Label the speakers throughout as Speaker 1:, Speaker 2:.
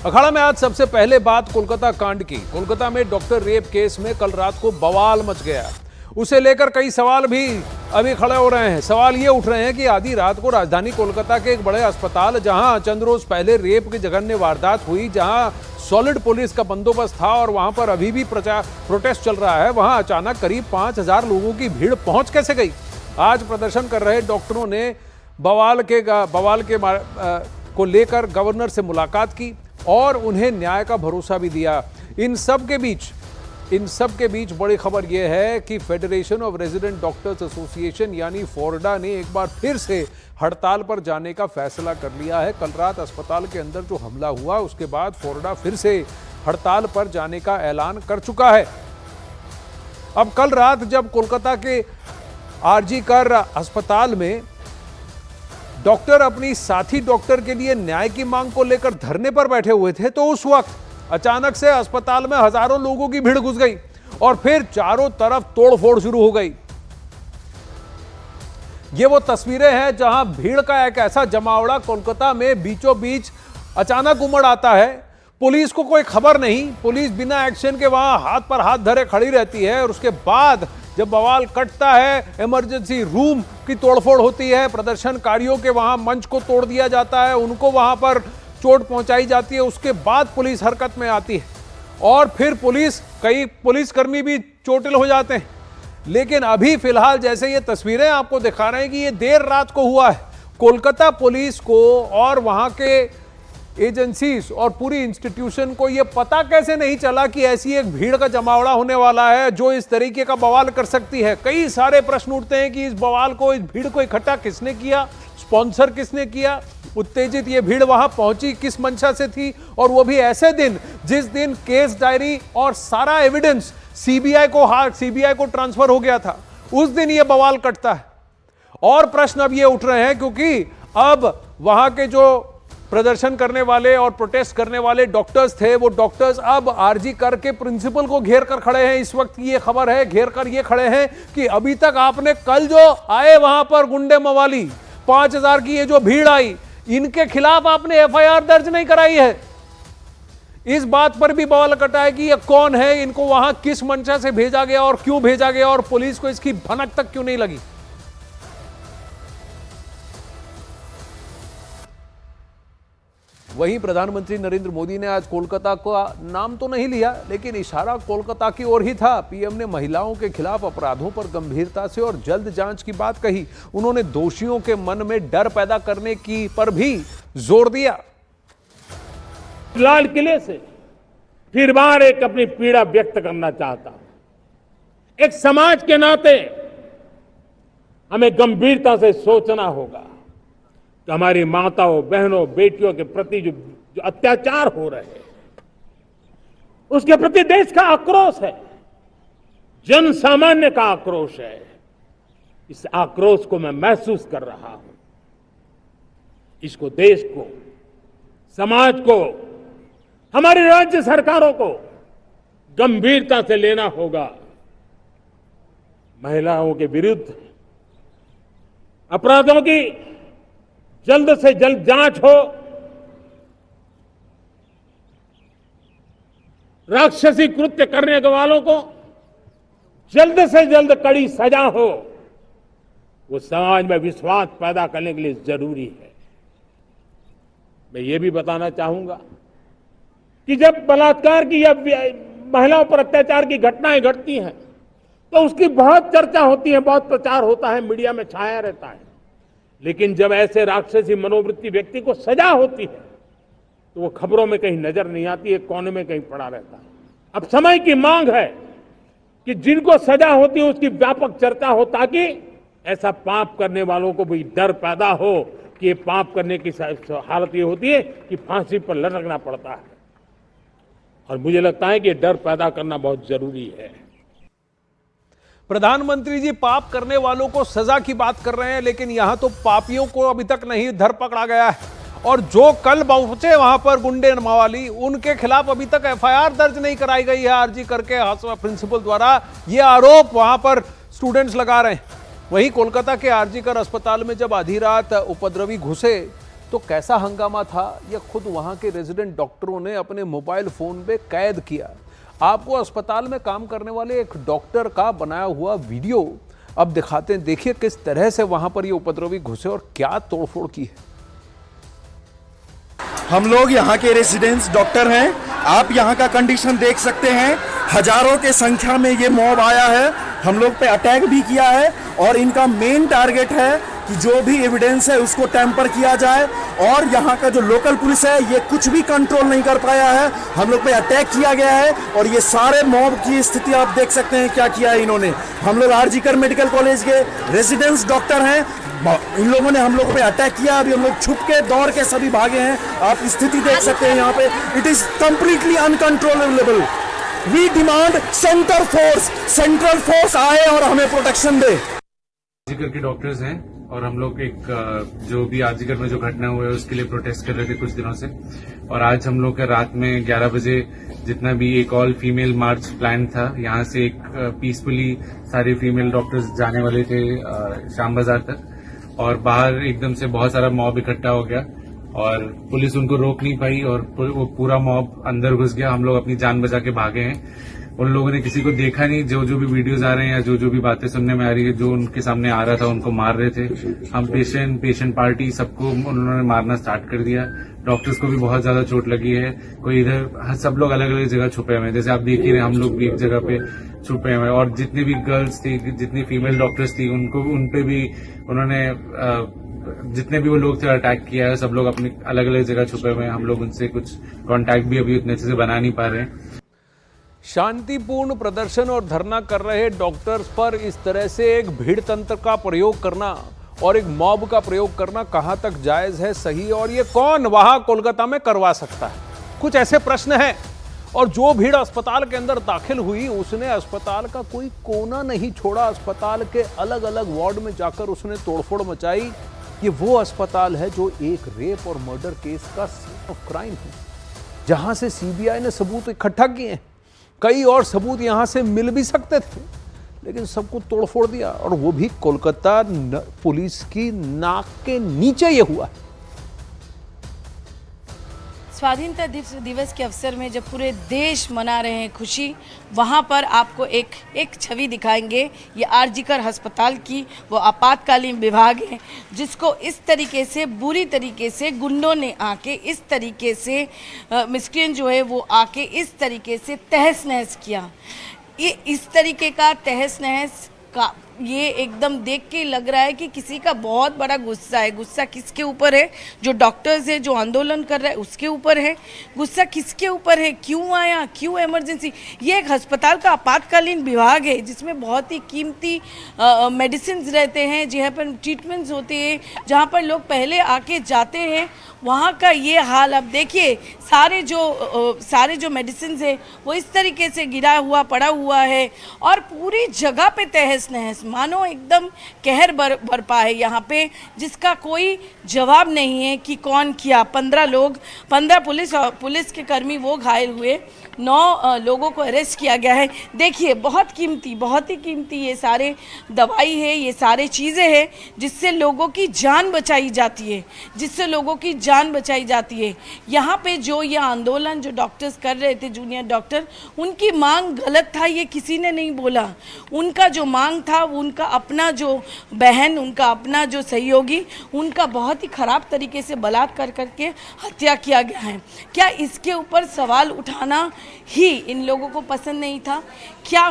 Speaker 1: अखाड़ा में आज सबसे पहले बात कोलकाता कांड की। कोलकाता में डॉक्टर रेप केस में कल रात को बवाल मच गया। उसे लेकर कई सवाल भी अभी खड़े हो रहे हैं। सवाल ये उठ रहे हैं कि आधी रात को राजधानी कोलकाता के एक बड़े अस्पताल, जहां चंद रोज पहले रेप की जघन्य वारदात हुई, जहां सॉलिड पुलिस का बंदोबस्त था और वहां पर अभी भी प्रोटेस्ट चल रहा है, वहां अचानक करीब 5000 लोगों की भीड़ पहुंच कैसे गई। आज प्रदर्शन कर रहे डॉक्टरों ने बवाल को लेकर गवर्नर से मुलाकात की और उन्हें न्याय का भरोसा भी दिया। इन सब के बीच बड़ी खबर यह है कि federation of resident doctors association यानी फोर्डा ने एक बार फिर से हड़ताल पर जाने का फैसला कर लिया है। कल रात अस्पताल के अंदर जो हमला हुआ, उसके बाद फोर्डा फिर से हड़ताल पर जाने का ऐलान कर चुका है। अब कल रात जब कोलकाता के आरजी कर अस्पताल में डॉक्टर अपनी साथी डॉक्टर के लिए न्याय की मांग को लेकर धरने पर बैठे हुए थे, तो उस वक्त अचानक से अस्पताल में हजारों लोगों की भीड़ घुस गई और फिर चारों तरफ तोड़फोड़ शुरू हो गई। ये वो तस्वीरें हैं जहां भीड़ का एक ऐसा जमावड़ा कोलकाता में बीचों बीच अचानक उमड़ आता है। पुलिस को कोई खबर नहीं, पुलिस बिना एक्शन के वहां हाथ पर हाथ धरे खड़ी रहती है और उसके बाद जब बवाल कटता है, इमरजेंसी रूम की तोड़फोड़ होती है, प्रदर्शनकारियों के वहां मंच को तोड़ दिया जाता है, उनको वहां पर चोट पहुंचाई जाती है। उसके बाद पुलिस हरकत में आती है और फिर कई पुलिसकर्मी भी चोटिल हो जाते हैं। लेकिन अभी फिलहाल जैसे ये तस्वीरें आपको दिखा रहे हैं कि ये देर रात को हुआ है। कोलकाता पुलिस को और वहां के एजेंसीज और पूरी इंस्टीट्यूशन को यह पता कैसे नहीं चला कि ऐसी एक भीड़ का जमावड़ा होने वाला है जो इस तरीके का बवाल कर सकती है। कई सारे प्रश्न उठते हैं कि इस बवाल को, इस भीड़ को इकट्ठा किसने किया, स्पॉन्सर किसने किया, उत्तेजित ये भीड़ वहां पहुंची किस मंशा से थी, और वो भी ऐसे दिन जिस दिन केस डायरी और सारा एविडेंस सीबीआई को ट्रांसफर हो गया था, उस दिन ये बवाल कटता है। और प्रश्न अब ये उठ रहे हैं क्योंकि अब वहां के जो प्रदर्शन करने वाले और प्रोटेस्ट करने वाले डॉक्टर्स थे, वो डॉक्टर्स अब आरजी कर के प्रिंसिपल को घेर कर खड़े हैं। इस वक्त की ये खबर है, घेर कर ये खड़े हैं कि अभी तक आपने कल जो आए वहां पर गुंडे मवाली 5000 की ये जो भीड़ आई, इनके खिलाफ आपने एफआईआर दर्ज नहीं कराई है। इस बात पर भी बवाल कटा है कि ये कौन है, इनको वहां किस मंशा से भेजा गया और क्यों भेजा गया और पुलिस को इसकी भनक तक क्यों नहीं लगी। वहीं प्रधानमंत्री नरेंद्र मोदी ने आज कोलकाता का नाम तो नहीं लिया, लेकिन इशारा कोलकाता की ओर ही था। पीएम ने महिलाओं के खिलाफ अपराधों पर गंभीरता से और जल्द जांच की बात कही। उन्होंने दोषियों के मन में डर पैदा करने की पर भी जोर दिया।
Speaker 2: लाल किले से फिर बार एक अपनी पीड़ा व्यक्त करना चाहता हूं। एक समाज के नाते हमें गंभीरता से सोचना होगा कि हमारी माताओं, बहनों, बेटियों के प्रति जो अत्याचार हो रहे हैं, उसके प्रति देश का आक्रोश है, जन सामान्य का आक्रोश है। इस आक्रोश को मैं महसूस कर रहा हूं। इसको देश को, समाज को, हमारी राज्य सरकारों को गंभीरता से लेना होगा। महिलाओं के विरुद्ध अपराधों की जल्द से जल्द जांच हो, राक्षसी कृत्य करने वालों को जल्द से जल्द कड़ी सजा हो, वो समाज में विश्वास पैदा करने के लिए जरूरी है। मैं ये भी बताना चाहूंगा कि जब बलात्कार की या महिलाओं पर अत्याचार की घटनाएं घटती हैं तो उसकी बहुत चर्चा होती है, बहुत प्रचार होता है, मीडिया में छाया रहता है। लेकिन जब ऐसे राक्षसी मनोवृत्ति व्यक्ति को सजा होती है तो वो खबरों में कहीं नजर नहीं आती है, कोने में कहीं पड़ा रहता है। अब समय की मांग है कि जिनको सजा होती है उसकी व्यापक चर्चा हो, ताकि ऐसा पाप करने वालों को भी डर पैदा हो कि ये पाप करने की हालत ये होती है कि फांसी पर लटकना पड़ता है। और मुझे लगता है कि ये डर पैदा करना बहुत जरूरी है।
Speaker 1: प्रधानमंत्री जी पाप करने वालों को सजा की बात कर रहे हैं, लेकिन यहां तो पापियों को अभी तक नहीं धर पकड़ा गया है। और जो कल पहुंचे वहां पर गुंडे मवाली, उनके खिलाफ अभी तक एफआईआर दर्ज नहीं कराई गई है आरजी करके प्रिंसिपल द्वारा। यह आरोप वहां पर स्टूडेंट्स लगा रहे हैं। वहीं कोलकाता के आरजी कर अस्पताल में जब आधी रात उपद्रवी घुसे तो कैसा हंगामा था यह खुद वहां के रेजिडेंट डॉक्टरों ने अपने मोबाइल फोन पे कैद किया। आपको अस्पताल में काम करने वाले एक डॉक्टर का बनाया हुआ वीडियो अब दिखाते हैं। देखिए किस तरह से वहां पर ये उपद्रवी घुसे और क्या तोड़फोड़ की है।
Speaker 3: हम लोग यहाँ के रेजिडेंट्स डॉक्टर हैं। आप यहाँ का कंडीशन देख सकते हैं। हजारों के संख्या में ये मॉब आया है, हम लोग पे अटैक भी किया है और इनका मेन टारगेट है कि जो भी एविडेंस है उसको टैंपर किया जाए। और यहाँ का जो लोकल पुलिस है ये कुछ भी कंट्रोल नहीं कर पाया है, हम लोग पे अटैक किया गया है। और ये सारे मॉब की स्थिति आप देख सकते हैं क्या किया है इन्होंने। हम लोग आरजीकर मेडिकल कॉलेज के रेजिडेंट्स डॉक्टर हैं, इन लोगों ने हम लोग पे अटैक किया। अभी हम लोग छुप के दौड़ के सभी भागे हैं। आप स्थिति देख सकते हैं यहाँ पे। It is completely uncontrollable. We demand central force आए और हमें प्रोटेक्शन दे।
Speaker 4: आरजीकर के डॉक्टर्स हैं और हम लोग एक जो भी आरजीकर में जो घटना हुई है उसके लिए प्रोटेस्ट कर रहे थे कुछ दिनों से। और आज हम लोग का रात में 11 बजे जितना भी एक ऑल फीमेल मार्च प्लान था, यहाँ से एक पीसफुली सारे फीमेल डॉक्टर्स जाने वाले थे श्याम बाजार तक। और बाहर एकदम से बहुत सारा मॉब इकट्ठा हो गया और पुलिस उनको रोक नहीं पाई और वो पूरा मॉब अंदर घुस गया। हम लोग अपनी जान बचा के भागे हैं। उन लोगों ने किसी को देखा नहीं। जो जो भी वीडियोज आ रहे हैं या जो जो भी बातें सुनने में आ रही है, जो उनके सामने आ रहा था उनको मार रहे थे। हम पेशेंट पार्टी सबको उन्होंने मारना स्टार्ट कर दिया। डॉक्टर्स को भी बहुत ज्यादा चोट लगी है। कोई इधर, सब लोग अलग अलग जगह छुपे हुए हैं। जैसे आप देख ही रहे, हम लोग भी एक जगह पे छुपे हुए हैं। और जितनी भी गर्ल्स थी, जितनी फीमेल डॉक्टर्स थी, उनपे भी उन्होंने जितने भी वो लोग थे अटैक किया है। सब लोग अपनी अलग अलग जगह छुपे हुए हैं। हम लोग उनसे कुछ कांटेक्ट भी अभी उतने अच्छे से बना नहीं पा रहे हैं।
Speaker 1: शांतिपूर्ण प्रदर्शन और धरना कर रहे डॉक्टर्स पर इस तरह से एक भीड़ तंत्र का प्रयोग करना और एक मॉब का प्रयोग करना कहां तक जायज है, सही, और ये कौन वहां कोलकाता में करवा सकता है? कुछ ऐसे प्रश्न हैं। और जो भीड़ अस्पताल के अंदर दाखिल हुई उसने अस्पताल का कोई कोना नहीं छोड़ा। अस्पताल के अलग अलग वार्ड में जाकर उसने तोड़फोड़ मचाई। ये वो अस्पताल है जो एक रेप और मर्डर केस का सीन ऑफ क्राइम है, जहां से सीबीआई ने सबूत इकट्ठा किए हैं। कई और सबूत यहां से मिल भी सकते थे, लेकिन सबको तोड़फोड़ दिया। और वो भी कोलकाता पुलिस की नाक के नीचे ये हुआ।
Speaker 5: स्वाधीनता दिवस के अवसर में जब पूरे देश मना रहे हैं खुशी, वहाँ पर आपको एक छवि दिखाएंगे। ये आरजीकर अस्पताल की वो आपातकालीन विभाग है जिसको इस तरीके से बुरी तरीके से गुंडों ने आके इस तरीके से मिस्क्रियन जो है वो आके इस तरीके से तहस नहस किया। ये इस तरीके का तहस नहस का ये एकदम देख के लग रहा है कि किसी का बहुत बड़ा गुस्सा है। गुस्सा किसके ऊपर है? जो डॉक्टर्स है, जो आंदोलन कर रहा है उसके ऊपर है। गुस्सा किसके ऊपर है? क्यों आया, क्यों इमरजेंसी? ये एक अस्पताल का आपातकालीन विभाग है जिसमें बहुत ही कीमती मेडिसिन रहते हैं, जहाँ पर ट्रीटमेंट्स होते हैं, जहाँ पर लोग पहले आके जाते हैं। वहाँ का ये हाल अब देखिए। सारे जो मेडिसिन है वो इस तरीके से गिरा हुआ पड़ा हुआ है और पूरी जगह पे तहस नहस, मानो एकदम कहर बरपा है यहाँ पे, जिसका कोई जवाब नहीं है कि कौन किया। 15 पुलिस के कर्मी वो घायल हुए, 9 लोगों को अरेस्ट किया गया है। देखिए बहुत ही कीमती ये सारे दवाई है, ये सारे चीज़ें हैं जिससे लोगों की जान बचाई जाती है। यहाँ पे जो ये आंदोलन जो डॉक्टर्स कर रहे थे, जूनियर डॉक्टर, उनकी मांग गलत था, ये किसी ने नहीं बोला। उनका जो मांग था, उनका अपना जो बहन, उनका अपना जो सहयोगी, उनका बहुत ही ख़राब तरीके से बलात्कार करके हत्या किया गया है। क्या इसके ऊपर सवाल उठाना ही इन लोगों को पसंद नहीं था? क्या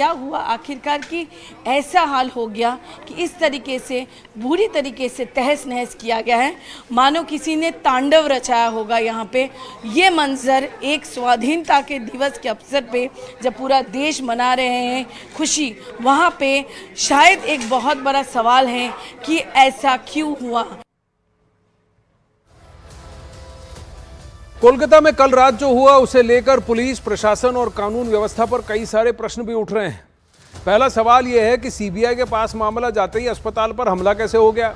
Speaker 5: हुआ आखिरकार कि ऐसा हाल हो गया कि इस तरीके से बुरी तरीके से तहस नहस किया गया है, मानो किसी ने तांडव रचाया होगा यहाँ पे। ये मंजर एक स्वाधीनता के दिवस के अवसर पे जब पूरा देश मना रहे हैं खुशी, वहाँ पे शायद एक बहुत बड़ा सवाल है कि ऐसा क्यों हुआ।
Speaker 1: कोलकाता में कल रात जो हुआ उसे लेकर पुलिस प्रशासन और कानून व्यवस्था पर कई सारे प्रश्न भी उठ रहे हैं। पहला सवाल यह है कि सीबीआई के पास मामला जाते ही अस्पताल पर हमला कैसे हो गया?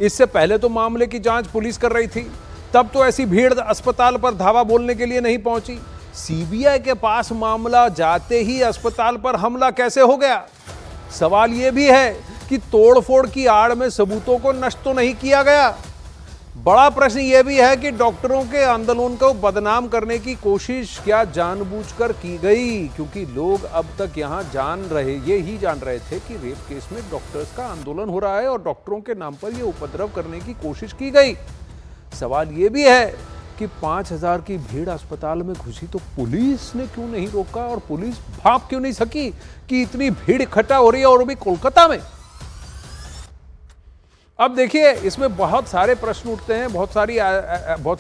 Speaker 1: इससे पहले तो मामले की जांच पुलिस कर रही थी, तब तो ऐसी भीड़ अस्पताल पर धावा बोलने के लिए नहीं पहुंची। सीबीआई के पास मामला जाते ही अस्पताल पर हमला कैसे हो गया? सवाल यह भी है कि तोड़फोड़ की आड़ में सबूतों को नष्ट तो नहीं किया गया? बड़ा प्रश्न यह भी है कि डॉक्टरों के आंदोलन को बदनाम करने की कोशिश क्या जानबूझकर की गई, क्योंकि लोग अब तक यहां ये ही जान रहे थे कि रेप केस में डॉक्टर्स का आंदोलन हो रहा है और डॉक्टरों के नाम पर यह उपद्रव करने की कोशिश की गई। सवाल यह भी है कि 5000 की भीड़ अस्पताल में घुसी तो पुलिस ने क्यों नहीं रोका और पुलिस भाप क्यों नहीं सकी कि इतनी भीड़ इकट्ठा हो रही है और भी कोलकाता में। अब देखिए, इसमें बहुत सारे प्रश्न उठते हैं, बहुत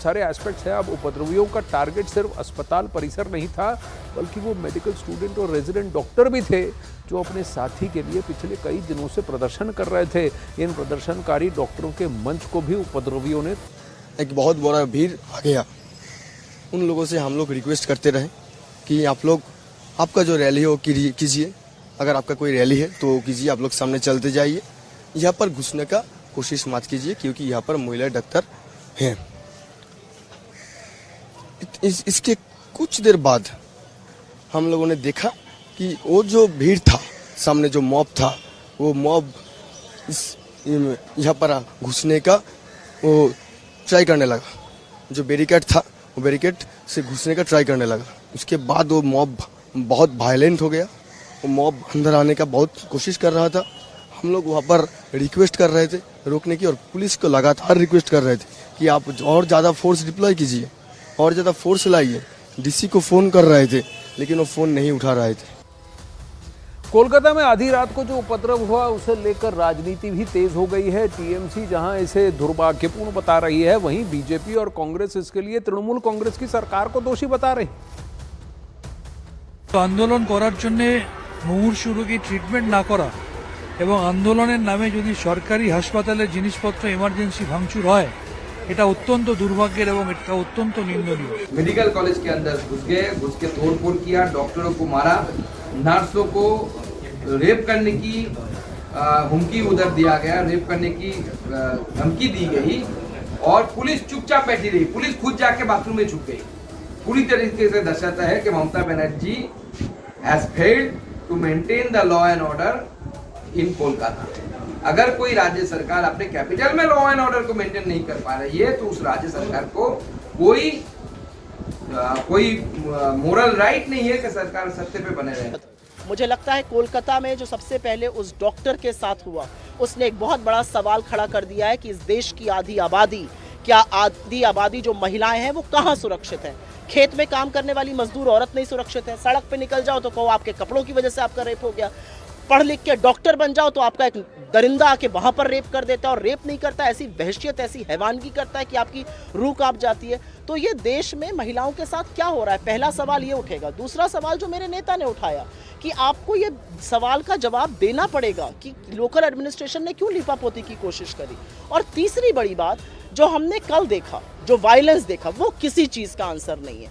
Speaker 1: सारे एस्पेक्ट्स हैं। अब उपद्रवियों का टारगेट सिर्फ अस्पताल परिसर नहीं था, बल्कि वो मेडिकल स्टूडेंट और रेजिडेंट डॉक्टर भी थे जो अपने साथी के लिए पिछले कई दिनों से प्रदर्शन कर रहे थे। इन प्रदर्शनकारी डॉक्टरों के मंच को भी उपद्रवियों ने
Speaker 6: एक बहुत बड़ा भीड़ आ गया। उन लोगों से हम लोग रिक्वेस्ट करते रहे कि आप लोग आपका जो रैली हो कीजिए, अगर आपका कोई रैली है तो कीजिए, आप लोग सामने चलते जाइए, यहाँ पर घुसने का कोशिश मत कीजिए क्योंकि यहाँ पर महिला डॉक्टर हैं। इसके कुछ देर बाद हम लोगों ने देखा कि वो जो भीड़ था, सामने जो मॉब था, वो मॉब यहाँ पर घुसने का वो ट्राई करने लगा। जो बैरिकेड था वो बैरिकेड से घुसने का ट्राई करने लगा। उसके बाद वो मॉब बहुत वायलेंट हो गया। वो मॉब अंदर आने का बहुत कोशिश कर रहा था। हम लोग वहाँ पर रिक्वेस्ट कर रहे थे रोकने की और पुलिस को लगातार रिक्वेस्ट कर रहे थे कि आप और ज़्यादा फोर्स डिप्लॉय कीजिए, और ज़्यादा फोर्स लाइए। डीसी को फ़ोन कर रहे थे लेकिन वो फ़ोन नहीं उठा रहे थे।
Speaker 1: कोलकाता में आधी रात को जो उपद्रव हुआ उसे लेकर राजनीति भी तेज हो गई है। टीएमसी जहां इसे दुर्भाग्यपूर्ण बता रही है, वहीं बीजेपी और कांग्रेस इसके लिए तृणमूल कांग्रेस की सरकार को दोषी बता रही।
Speaker 7: तो आंदोलन करार जन्य मुमूर्षु रोगी ट्रिटमेंट ना करा এবং আন্দোলনের নামে যদি সরকারি হাসপাতালের জিনিসপত্র ইমার্জেন্সি ভাঙচুর হয়, এটা অত্যন্ত দুর্ভাগ্যের এবং এটা অত্যন্ত নিন্দনীয়।
Speaker 8: मेडिकल कॉलेज के अंदर घुस के तोड़फोड़ किया, डॉक्टरों को मारा, नर्सों को रेप करने की हुमकी उधर दिया गया, रेप करने की धमकी दी गई और पुलिस चुपचाप बैठी रही। पुलिस खुद जाके बाथरूम में छुप गई। पूरी तरीके से दर्शाता है कि Mamata Banerjee has failed to maintain the law and order in Kolkata. अगर कोई राज्य सरकार अपने कैपिटल में लॉ एंड ऑर्डर को मेंटेन नहीं कर पा रही है तो उस राज्य सरकार को कोई मोरल राइट नहीं है कि सरकार सत्ते पे बने रहे।
Speaker 9: मुझे लगता है कोलकाता में जो सबसे पहले उस डॉक्टर के साथ हुआ, उसने एक बहुत बड़ा सवाल खड़ा कर दिया है कि इस देश की आधी आबादी जो महिलाएं हैं वो कहाँ सुरक्षित है। खेत में काम करने वाली मजदूर औरत नहीं सुरक्षित है। सड़क पे निकल जाओ तो कहो आपके कपड़ों की वजह से आपका रेप हो गया। पढ़ लिख के डॉक्टर बन जाओ तो आपका एक दरिंदा आके वहां पर रेप कर देता है, और रेप नहीं करता, ऐसी वहशियत, ऐसी हैवानगी करता है कि आपकी रूह कांप जाती है। तो ये देश में महिलाओं के साथ क्या हो रहा है, पहला सवाल ये उठेगा। दूसरा सवाल जो मेरे नेता ने उठाया कि आपको ये सवाल का जवाब देना पड़ेगा कि लोकल एडमिनिस्ट्रेशन ने क्यों लीपापोती की कोशिश करी। और तीसरी बड़ी बात जो हमने कल देखा, जो वायलेंस देखा, वो किसी चीज का आंसर नहीं है।